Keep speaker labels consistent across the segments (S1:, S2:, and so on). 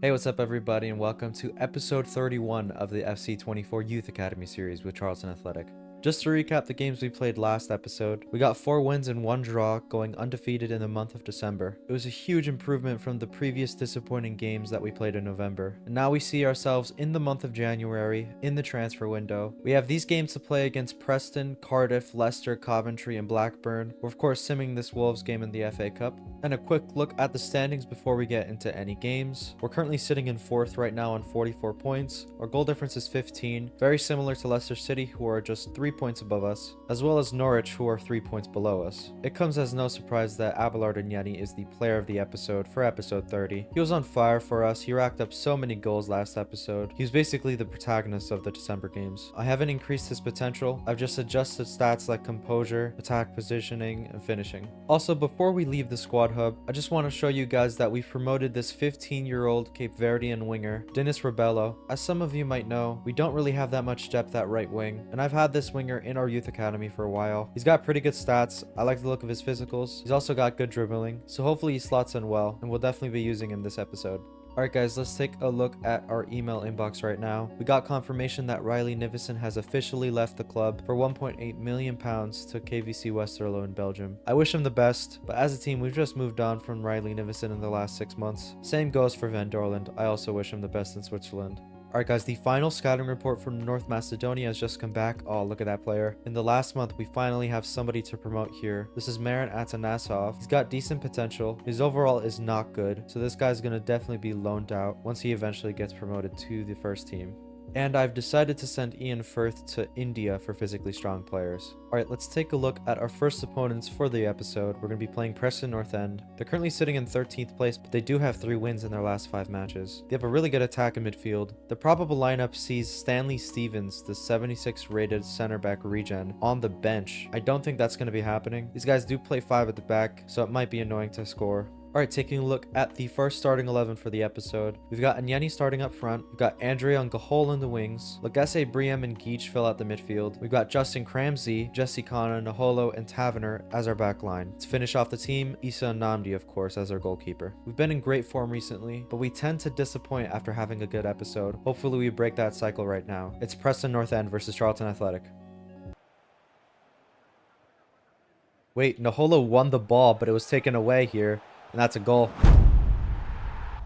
S1: Hey, what's up everybody, and welcome to episode 31 of the FC24 Youth Academy series with Charlton Athletic. Just to recap the games we played last episode, we got 4 wins and 1 draw, going undefeated in the month of December. It was a huge improvement from the previous disappointing games that we played in November. And now we see ourselves in the month of January, in the transfer window. We have these games to play against Preston, Cardiff, Leicester, Coventry, and Blackburn. We're of course simming this Wolves game in the FA Cup. And a quick look at the standings before we get into any games. We're currently sitting in 4th right now on 44 points. Our goal difference is 15, very similar to Leicester City, who are just 3 points above us, as well as Norwich, who are 3 points below us. It comes as no surprise that Abelard Nyeni is the player of the episode for episode 30. He was on fire for us. He racked up so many goals last episode. He was basically the protagonist of the December games. I haven't increased his potential. I've just adjusted stats like composure, attack positioning, and finishing. Also, before we leave the squad hub, I just want to show you guys that we've promoted this 15-year-old Cape Verdean winger, Dennis Rebello. As some of you might know, we don't really have that much depth at right wing, and I've had this winger in our youth academy for a while. He's got pretty good stats. I like the look of his physicals. He's also got good dribbling, so hopefully he slots in well, and we'll definitely be using him this episode. Alright guys, let's take a look at our email inbox right now. We got confirmation that Riley Nivison has officially left the club for £1.8 million to KVC Westerlo in Belgium. I wish him the best, but as a team we've just moved on from Riley Nivison in the last 6 months. Same goes for Van Dorland. I also wish him the best in Switzerland. Alright guys, the final scouting report from North Macedonia has just come back. Oh, look at that player. In the last month, we finally have somebody to promote here. This is Marin Atanasov. He's got decent potential. His overall is not good, so this guy's gonna definitely be loaned out once he eventually gets promoted to the first team. And I've decided to send Ian Firth to India for physically strong players. Alright, let's take a look at our first opponents for the episode. We're going to be playing Preston North End. They're currently sitting in 13th place, but they do have 3 wins in their last 5 matches. They have a really good attack in midfield. The probable lineup sees Stanley Stevens, the 76 rated center back regen, on the bench. I don't think that's going to be happening. These guys do play 5 at the back, so it might be annoying to score. Alright, taking a look at the first starting 11 for the episode. We've got Nyeni starting up front. We've got Andrea and Gahol in the wings. Lagesse, Briem, and Geach fill out the midfield. We've got Justin Cramsey, Jesse Kana, Naholo, and Taverner as our back line. To finish off the team, Issa Namdi, of course, as our goalkeeper. We've been in great form recently, but we tend to disappoint after having a good episode. Hopefully we break that cycle right now. It's Preston North End versus Charlton Athletic. Wait, Naholo won the ball, but it was taken away here. And that's a goal.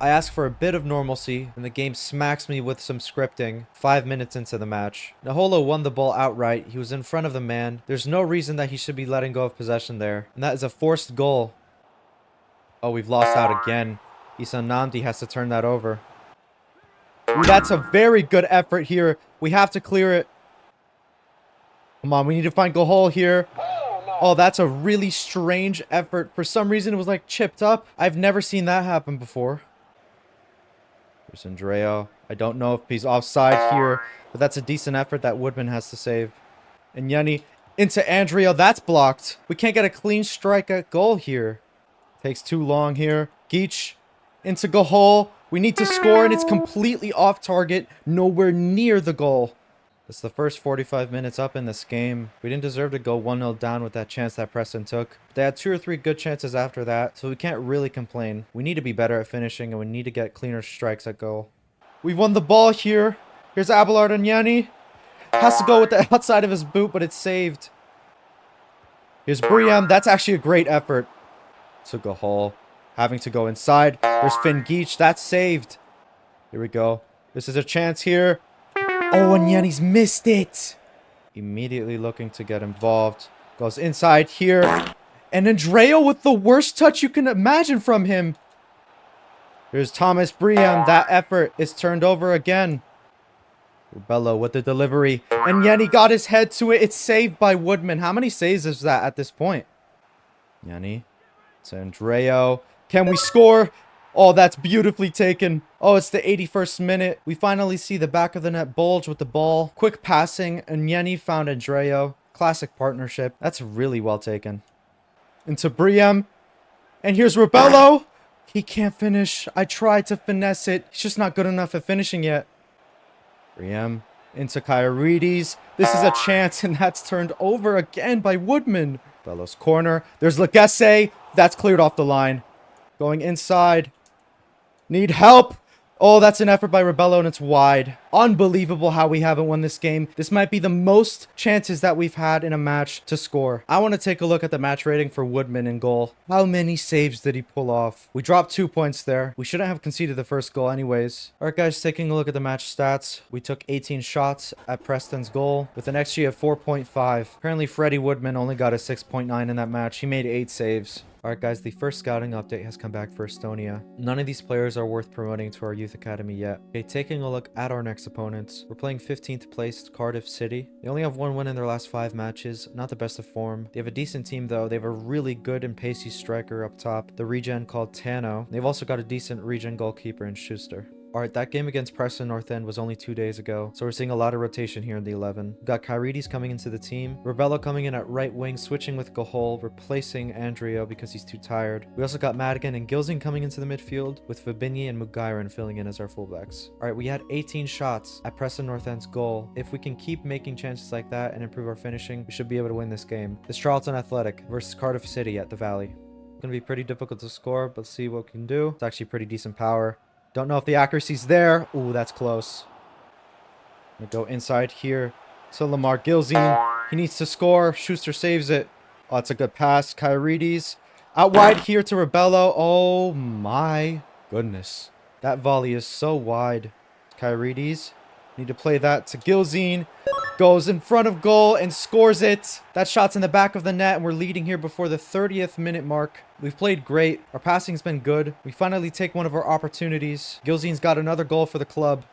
S1: I asked for a bit of normalcy, and the game smacks me with some scripting 5 minutes into the match. Naholo won the ball outright. He was in front of the man. There's no reason that he should be letting go of possession there. And that is a forced goal. Oh, we've lost out again. Issa Namdi has to turn that over. Ooh, that's a very good effort here. We have to clear it. Come on, we need to find Gahol here. Oh, that's a really strange effort. For some reason, it was like chipped up. I've never seen that happen before. There's Andrea. I don't know if he's offside here, but that's a decent effort that Woodman has to save. And Nyeni into Andrea. That's blocked. We can't get a clean strike at goal here. Takes too long here. Geach into Gahol. We need to score, and it's completely off target. Nowhere near the goal. It's the first 45 minutes up in this game. We didn't deserve to go 1-0 down with that chance that Preston took. But they had 2 or 3 good chances after that, so we can't really complain. We need to be better at finishing, and we need to get cleaner strikes at goal. We've won the ball here. Here's Abelard Nyeni. Has to go with the outside of his boot, but it's saved. Here's Briem. That's actually a great effort. To Gahol. Having to go inside. There's Finn Geach. That's saved. Here we go. This is a chance here. Oh, and Nyeni's missed it. Immediately looking to get involved. Goes inside here. And Andrea with the worst touch you can imagine from him. Here's Thomas Briem. That effort is turned over again. Rebello with the delivery. And Nyeni got his head to it. It's saved by Woodman. How many saves is that at this point? Nyeni. It's Andrea. Can we score? Oh, that's beautifully taken. Oh, it's the 81st minute. We finally see the back of the net bulge with the ball. Quick passing, and Nyeni found Andrea. Classic partnership. That's really well taken. Into Briem. And here's Rebello. He can't finish. I tried to finesse it. He's just not good enough at finishing yet. Briem into Kyrides. This is a chance, and that's turned over again by Woodman. Rebello's corner. There's Lagesse. That's cleared off the line. Going inside. Need help. Oh, that's an effort by Rebello, and it's wide. Unbelievable how we haven't won this game. This might be the most chances that we've had in a match to score. I want to take a look at the match rating for Woodman in goal. How many saves did he pull off? We dropped 2 points there. We shouldn't have conceded the first goal anyways. All right, guys, taking a look at the match stats. We took 18 shots at Preston's goal with an XG of 4.5. Apparently, Freddie Woodman only got a 6.9 in that match. He made 8 saves. Alright guys, the first scouting update has come back for Estonia. None of these players are worth promoting to our youth academy yet. Okay, taking a look at our next opponents. We're playing 15th placed Cardiff City. They only have 1 win in their last 5 matches. Not the best of form. They have a decent team though. They have a really good and pacey striker up top. The regen called Tano. They've also got a decent regen goalkeeper in Schuster. Alright, that game against Preston North End was only 2 days ago, so we're seeing a lot of rotation here in the 11. We've got Kyrides coming into the team, Rebello coming in at right wing, switching with Gahol, replacing Andrio because he's too tired. We also got Madigan and Gilzing coming into the midfield, with Fabinyi and Mugairan filling in as our fullbacks. Alright, we had 18 shots at Preston North End's goal. If we can keep making chances like that and improve our finishing, we should be able to win this game. This Charlton Athletic versus Cardiff City at the Valley. It's going to be pretty difficult to score, but let's see what we can do. It's actually pretty decent power. Don't know if the accuracy's there. Ooh, that's close. I'm gonna go inside here to Lamar Gilzine. He needs to score. Schuster saves it. Oh, it's a good pass. Kyrides. Out wide here to Rebello. Oh my goodness. That volley is so wide. Kyrides. Need to play that to Gilzine. Goes in front of goal and scores it. That shot's in the back of the net, and we're leading here before the 30th minute mark. We've played great. Our passing's been good. We finally take one of our opportunities. Gilzine's got another goal for the club.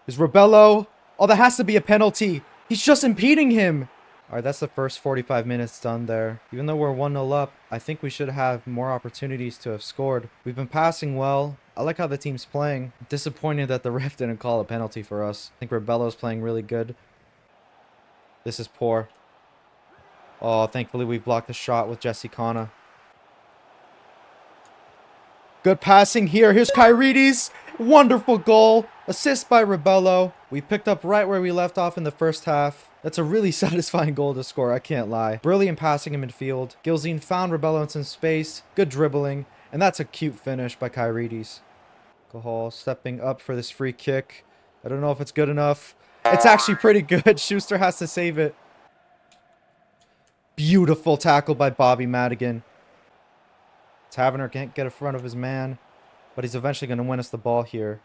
S1: Is Rebello? Oh, that has to be a penalty. He's just impeding him. All right, that's the first 45 minutes done there. Even though we're 1-0 up, I think we should have more opportunities to have scored. We've been passing well. I like how the team's playing. Disappointed that the ref didn't call a penalty for us. I think Rebello's playing really good. This is poor. Oh, thankfully we blocked the shot with Jesse Kana. Good passing here. Here's Kyrides. Wonderful goal. Assist by Rebello. We picked up right where we left off in the first half. That's a really satisfying goal to score, I can't lie. Brilliant passing in midfield. Gilzine found Rebello in some space. Good dribbling. And that's a cute finish by Kyrides. Gahol stepping up for this free kick. I don't know if it's good enough. It's actually pretty good. Schuster has to save it. Beautiful tackle by Bobby Madigan. Taverner can't get in front of his man, but he's eventually going to win us the ball here.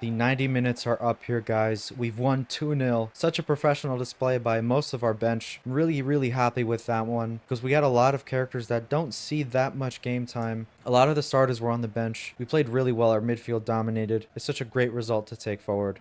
S1: The 90 minutes are up here, guys. We've won 2-0. Such a professional display by most of our bench. I'm really happy with that one because we had a lot of characters that don't see that much game time. A lot of the starters were on the bench. We played really well. Our midfield dominated. It's such a great result to take forward.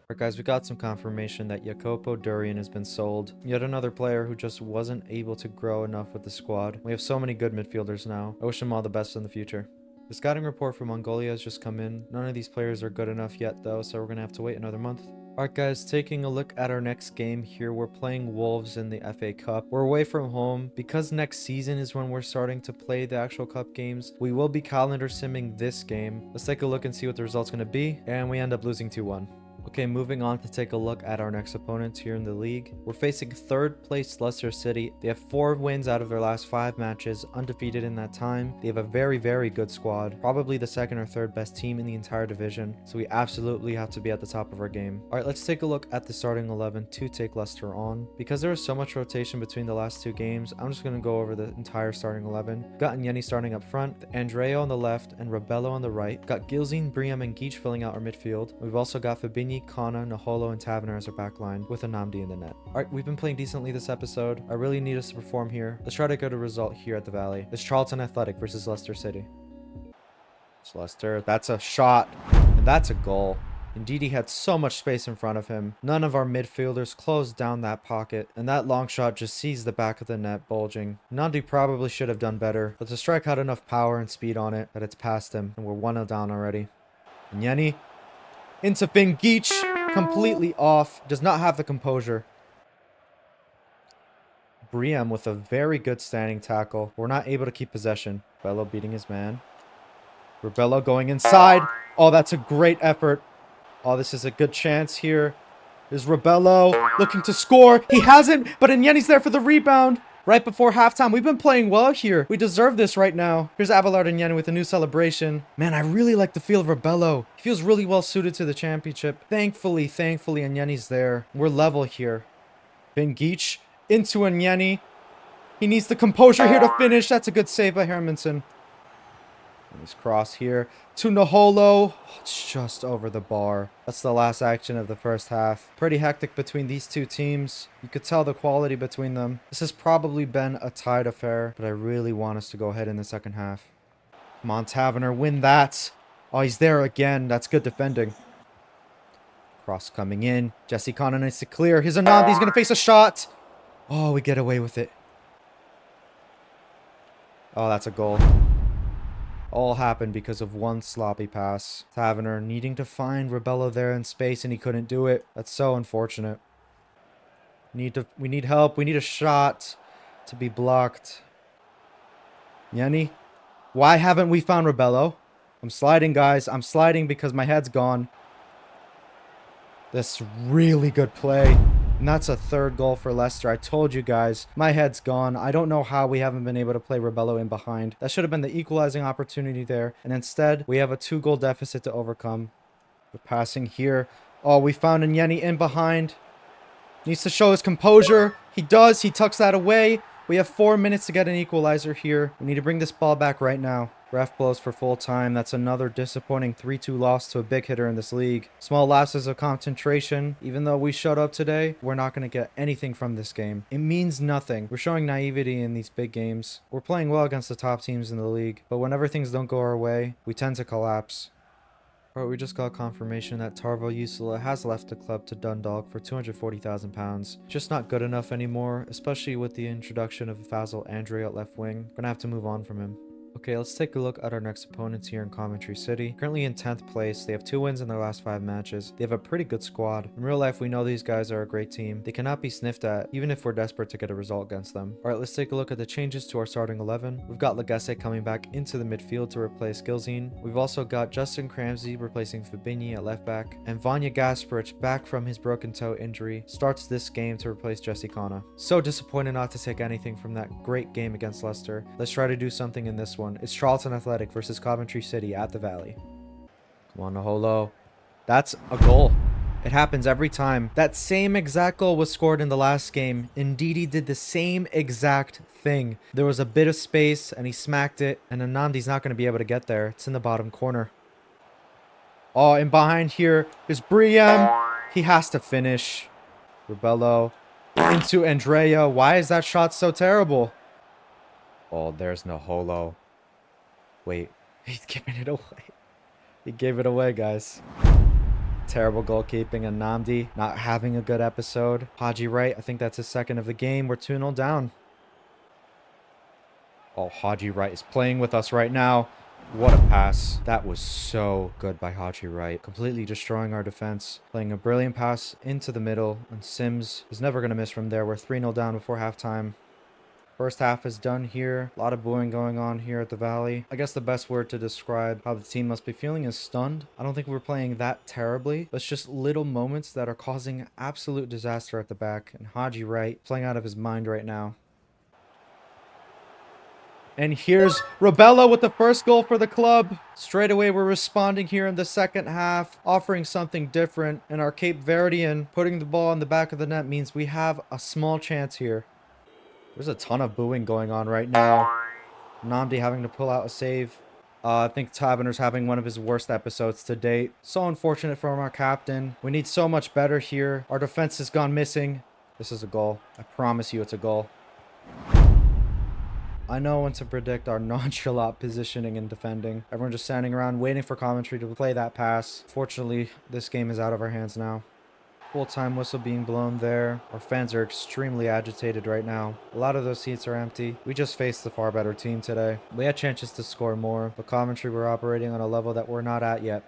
S1: Alright guys, we got some confirmation that Jacopo Durian has been sold. Yet another player who just wasn't able to grow enough with the squad. We have so many good midfielders now. I wish them all the best in the future. The scouting report from Mongolia has just come in. None of these players are good enough yet though, so we're going to have to wait another month. Alright guys, taking a look at our next game here. We're playing Wolves in the FA Cup. We're away from home. Because next season is when we're starting to play the actual cup games, we will be calendar simming this game. Let's take a look and see what the result's going to be. And we end up losing 2-1. Okay, moving on to take a look at our next opponents here in the league. We're facing 3rd place Leicester City. They have 4 wins out of their last 5 matches, undefeated in that time. They have a very good squad, probably the 2nd or 3rd best team in the entire division, so we absolutely have to be at the top of our game. Alright, let's take a look at the starting 11 to take Leicester on. Because there was so much rotation between the last 2 games, I'm just going to go over the entire starting 11. Got Nyeni starting up front, Andreo on the left, and Rebello on the right. Got Gilzine, Briam, and Geach filling out our midfield. We've also got Fabinyi, Kana, Naholo, and Taverner as our backline, with Anamdi in the net. Alright, we've been playing decently this episode. I really need us to perform here. Let's try to get a result here at the Valley. It's Charlton Athletic versus Leicester City. It's Leicester. That's a shot. And that's a goal. Indeed, he had so much space in front of him. None of our midfielders closed down that pocket, and that long shot just sees the back of the net bulging. Nandi probably should have done better, but the strike had enough power and speed on it that it's past him, and we're 1-0 down already. Nyeni into Finn Geach, completely off, does not have the composure. Briam with a very good standing tackle. We're not able to keep possession. Bello beating his man. Rebello going inside. Oh, that's a great effort. Oh, this is a good chance here. There's Rebello looking to score. He hasn't, but Nyeni's there for the rebound. right before halftime. We've been playing well here. We deserve this right now. Here's Abelard and Yen with a new celebration. Man, I really like the feel of Rebello. He feels really well suited to the championship. Thankfully, Anyeni's there. We're level here. Bengeech into Anyeni. He needs the composure here to finish. That's a good save by Hermanson. Nice cross here to Naholo. Oh, it's just over the bar. That's the last action of the first half. Pretty hectic between these two teams. You could tell the quality between them. This has probably been a tied affair, but I really want us to go ahead in the second half. Come on, Taverner, win that. Oh, he's there again. That's good defending. Cross coming in. Jesse Connor needs to clear. Here's Anand. He's going to face a shot. Oh, we get away with it. Oh, that's a goal. All happened because of one sloppy pass. Taverner needing to find Rebello there in space, and he couldn't do it. That's so unfortunate. We need help. We need a shot to be blocked. Yenny, why haven't we found Rebello? I'm sliding, guys. I'm sliding because my head's gone. This really good play. And that's a third goal for Leicester. I told you guys, my head's gone. I don't know how we haven't been able to play Rebello in behind. That should have been the equalizing opportunity there. And instead, we have a 2-goal deficit to overcome. We're passing here. Oh, we found Anyeni in behind. Needs to show his composure. He does. He tucks that away. We have 4 minutes to get an equalizer here. We need to bring this ball back right now. Ref blows for full time. That's another disappointing 3-2 loss to a big hitter in this league. Small lapses of concentration. Even though we showed up today, we're not going to get anything from this game. It means nothing. We're showing naivety in these big games. We're playing well against the top teams in the league, but whenever things don't go our way, we tend to collapse. Alright, we just got confirmation that Tarvo Usula has left the club to Dundalk for £240,000. Just not good enough anymore, especially with the introduction of Fazil Andre at left wing. Gonna have to move on from him. Okay, let's take a look at our next opponents here in Coventry City. Currently in 10th place, they have 2 wins in their last 5 matches. They have a pretty good squad. In real life, we know these guys are a great team. They cannot be sniffed at, even if we're desperate to get a result against them. Alright, let's take a look at the changes to our starting 11. We've got Lagesse coming back into the midfield to replace Gilzine. We've also got Justin Cramsey replacing Fabinho at left back. And Vanya Gasperich, back from his broken toe injury, starts this game to replace Jesse Connor. So disappointed not to take anything from that great game against Leicester. Let's try to do something in this one. It's Charlton Athletic versus Coventry City at the Valley. Come on, Naholo. That's a goal. It happens every time. That same exact goal was scored in the last game. Ndidi did the same exact thing. There was a bit of space and he smacked it, and Anandi's not going to be able to get there. It's in the bottom corner. Oh, and behind here is Briem. He has to finish. Rebello into Andrea. Why is that shot so terrible? Oh, there's Naholo. Wait, he's giving it away. He gave it away, guys. Terrible goalkeeping, and Namdi not having a good episode. Haji Wright, I think that's his second of the game. We're 2-0 down. Oh, Haji Wright is playing with us right now. What a pass. That was so good by Haji Wright. Completely destroying our defense. Playing a brilliant pass into the middle, and Sims is never going to miss from there. We're 3-0 down before halftime. First half is done here. A lot of booing going on here at the Valley. I guess the best word to describe how the team must be feeling is stunned. I don't think we're playing that terribly. It's just little moments that are causing absolute disaster at the back. And Haji Wright playing out of his mind right now. And here's Rebello with the first goal for the club. Straight away, we're responding here in the second half, offering something different. And our Cape Verdean putting the ball in the back of the net means we have a small chance here. There's a ton of booing going on right now. Namdi having to pull out a save. I think Taverner's having one of his worst episodes to date. So unfortunate from our captain. We need so much better here. Our defense has gone missing. This is a goal. I promise you it's a goal. I know when to predict our nonchalant positioning and defending. Everyone just standing around waiting for Coventry to play that pass. Fortunately, this game is out of our hands now. Full-time whistle being blown there. Our fans are extremely agitated right now. A lot of those seats are empty. We just faced the far better team today. We had chances to score more, but Coventry were operating on a level that we're not at yet.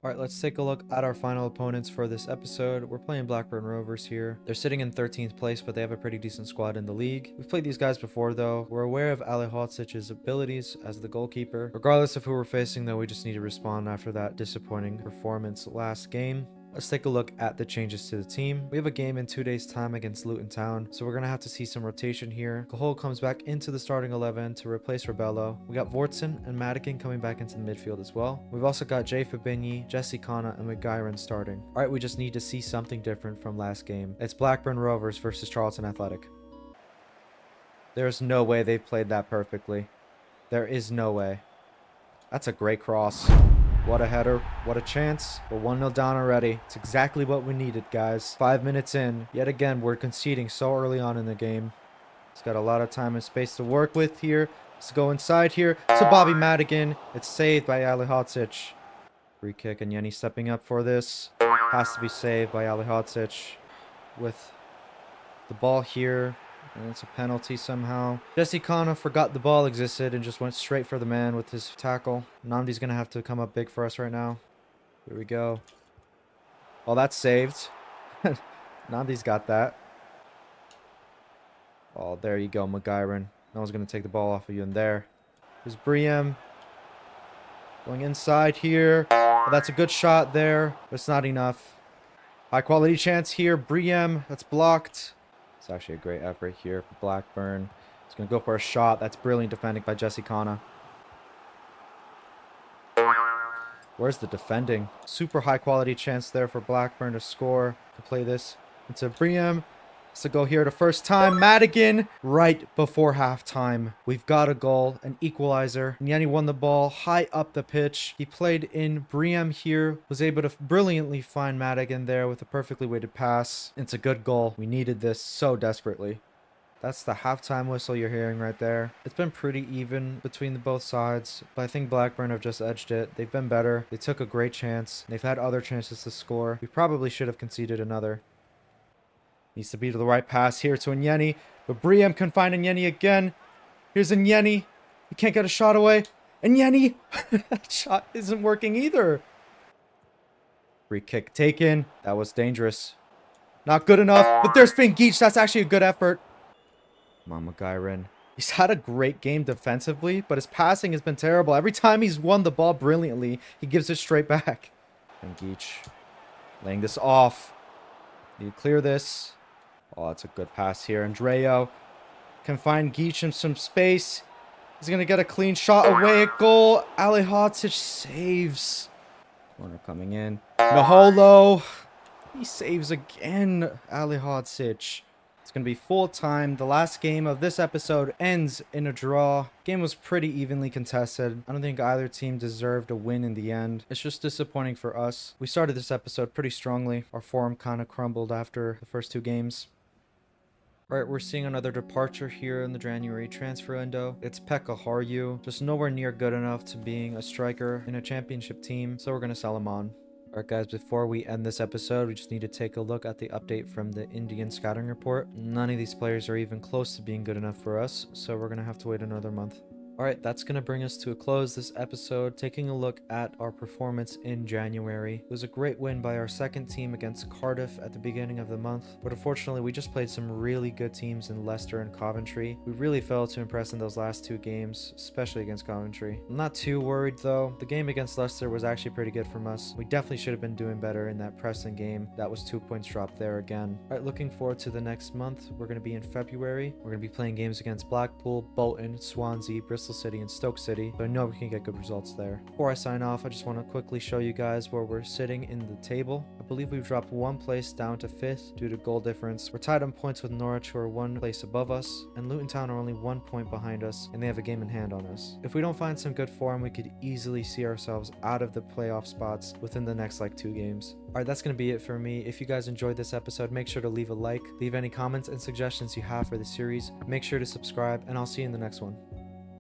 S1: Alright, let's take a look at our final opponents for this episode. We're playing Blackburn Rovers here. They're sitting in 13th place, but they have a pretty decent squad in the league. We've played these guys before, though. We're aware of Ali Hotsic's abilities as the goalkeeper. Regardless of who we're facing, though, we just need to respond after that disappointing performance last game. Let's take a look at the changes to the team. We have a game in 2 days time against Luton Town, so we're going to have to see some rotation here. Cahul comes back into the starting 11 to replace Rebello. We got Vortson and Madigan coming back into the midfield as well. We've also got Jay Fabinyi, Jesse Kana, and McGuiran starting. Alright, we just need to see something different from last game. It's Blackburn Rovers versus Charlton Athletic. There's no way they've played that perfectly. There is no way. That's a great cross. What a header. What a chance. We're 1-0 down already. It's exactly what we needed, guys. 5 minutes in. Yet again, we're conceding so early on in the game. He's got a lot of time and space to work with here. Let's go inside here to Bobby Madigan. It's saved by Alihodzic. Free kick, and Yeni stepping up for this. Has to be saved by Alihodzic with the ball here. And it's a penalty somehow. Jesse Kana forgot the ball existed and just went straight for the man with his tackle. Namdi's going to have to come up big for us right now. Here we go. Oh, that's saved. Namdi's got that. Oh, there you go, McGuiran. No one's going to take the ball off of you in there. There's Briem. Going inside here. Oh, that's a good shot there, but it's not enough. High quality chance here. Briem. That's blocked. It's actually a great effort here for Blackburn. He's going to go for a shot. That's brilliant defending by Jesse Kana. Where's the defending? Super high quality chance there for Blackburn to score. To play this into Briem. So go here the first time. Madigan right before halftime. We've got a goal, an equalizer. Yeni won the ball high up the pitch. He played in. Briem here was able to brilliantly find Madigan there with a perfectly weighted pass. It's a good goal. We needed this so desperately. That's the halftime whistle you're hearing right there. It's been pretty even between the both sides, but I think Blackburn have just edged it. They've been better. They took a great chance. They've had other chances to score. We probably should have conceded another. Needs to be to the right pass here to Nyeni. But Briem can find Nyeni again. Here's Nyeni. He can't get a shot away. Nyeni! That shot isn't working either. Free kick taken. That was dangerous. Not good enough. But there's Finn Geach. That's actually a good effort. Come on, McGuiran. He's had a great game defensively, but his passing has been terrible. Every time he's won the ball brilliantly, he gives it straight back. Finn Geach laying this off. Need to clear this. Oh, that's a good pass here. Andreo can find Geach in some space. He's going to get a clean shot away at goal. Alihodzic saves. Corner coming in. Naholo. He saves again. Alihodzic. It's going to be full time. The last game of this episode ends in a draw. Game was pretty evenly contested. I don't think either team deserved a win in the end. It's just disappointing for us. We started this episode pretty strongly. Our form kind of crumbled after the first 2 games. Alright, we're seeing another departure here in the January transfer window. It's Pekka Harju, just nowhere near good enough to being a striker in a championship team, so we're going to sell him on. Alright guys, before we end this episode, we just need to take a look at the update from the Indian scouting report. None of these players are even close to being good enough for us, so we're going to have to wait another month. Alright, that's going to bring us to a close this episode, taking a look at our performance in January. It was a great win by our second team against Cardiff at the beginning of the month, but unfortunately we just played some really good teams in Leicester and Coventry. We really failed to impress in those last 2 games, especially against Coventry. I'm not too worried though. The game against Leicester was actually pretty good from us. We definitely should have been doing better in that Preston game. That was 2 points dropped there again. Alright, looking forward to the next month. We're going to be in February. We're going to be playing games against Blackpool, Bolton, Swansea, Bristol City, and Stoke City, so I know we can get good results there. Before I sign off, I just want to quickly show you guys where we're sitting in the table. I believe we've dropped 1 place down to 5th due to goal difference. We're tied on points with Norwich, who are 1 place above us, and Luton Town are only 1 point behind us, and they have a game in hand on us. If we don't find some good form, we could easily see ourselves out of the playoff spots within the next 2 games. Alright, that's going to be it for me. If you guys enjoyed this episode, make sure to leave a like, leave any comments and suggestions you have for the series, make sure to subscribe, and I'll see you in the next one.